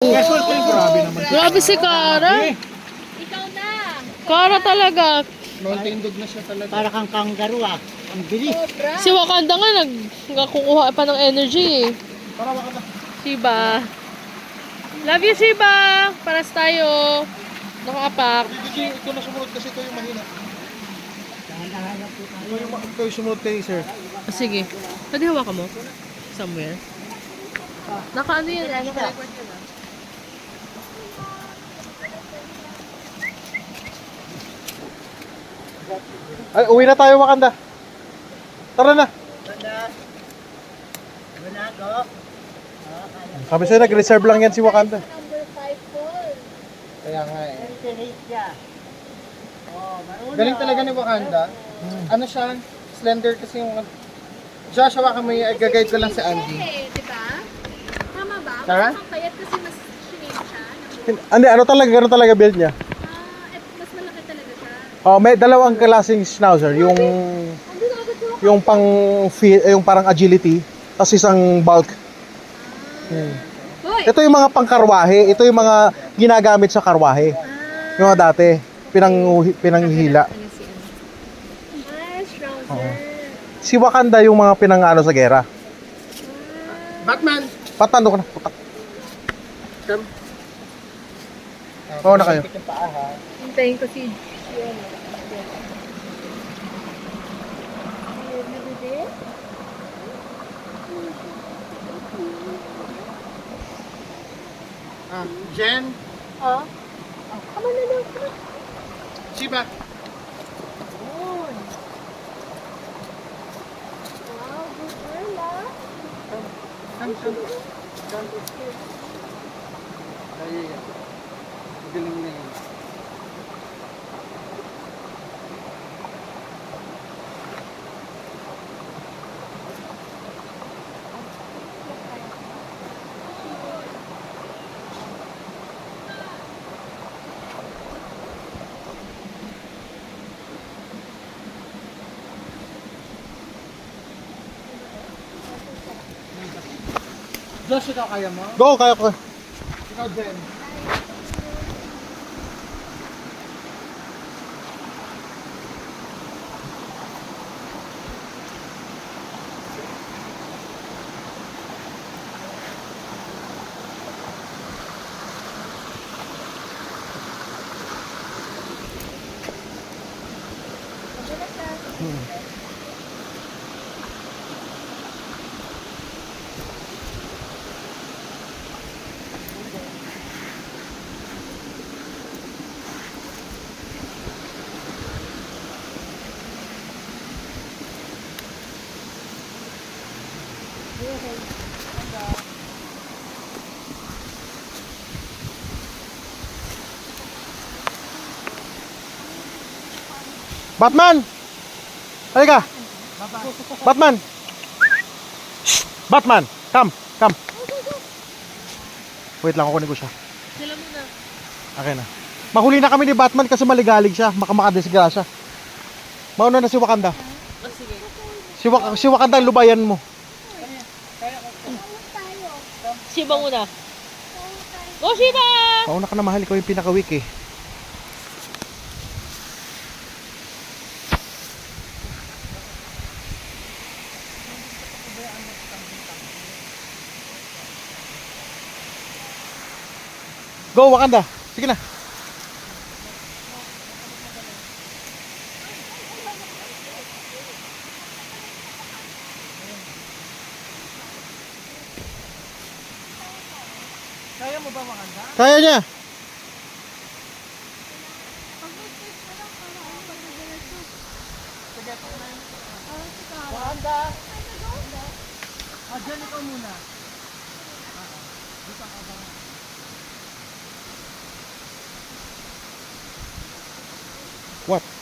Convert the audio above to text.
Grabe naman. Grabe si Kara. Ikaw na. Kara talaga. Mountain dog na siya talaga. Para kang kangaroo ah. Ang bilis. Sobra. Si Wakanda nga nagkukuha pa ng energy eh. Para Wakanda. Shiba. Love you, Shiba. Paras tayo. Nakaapak. Ito na sumunod kasi ito yung mahina. Ito yung sumunod kay sir. Sige. Pwede hawakan mo? Somewhere. Naka ano yan? Naka-record yun ah. Ay, uwi na tayo Wakanda. Tara na. Wala ko. Sabi sa'yo, nag-reserve lang yan si Wakanda. Number 5 Paul. Kaya nga eh. Enterate siya. Oh, marunong. Galing talaga ni Wakanda. Ano siya? Slender kasi yung... Joshua kami, gagayad ko lang si Andy. Eh, di ba? Tama ba? Tara? Mas payat kasi mas shinake siya. Hindi, ano talaga build niya? Mas malaki talaga siya. Oh, may dalawang klaseng schnauzer, yung Andun agad yung yung pang yung parang agility, tapos isang bulk. Hoy! Ito yung mga pangkarwahe, ito yung mga ginagamit sa karwahe. Yung mga dati, pinanghila. Nice trouser. Oo. Si Wakanda yung mga pinangano sa gera. Batman! Batman, doon ka na. Putak. Come. Oo na kayo. Hintayin ko si Jen, Oh? Come on na lang. Come on. Shiba. Yun. Wow, good girl ah. Galing na yun. Josh, ikaw kaya mo? Go, kaya ko. Ikaw, Jen. Batman! Halika! Batman! Batman! Come! Wait lang, kukunin ko siya. Sila muna. Okay na. Mahuli na kami ni Batman kasi maligalig siya. Makadisgrasya. Mauna na si Wakanda. Oh, sige. Si Wakanda, lubayan mo. Shiba muna. Go, Shiba! Mauna ka na, mahal. Ikaw yung pinaka-weak eh. Go, Wakanda. Sige na. Kaya mo ba, Wakanda? Kaya niya. Wakanda! Jen, ikaw muna. What?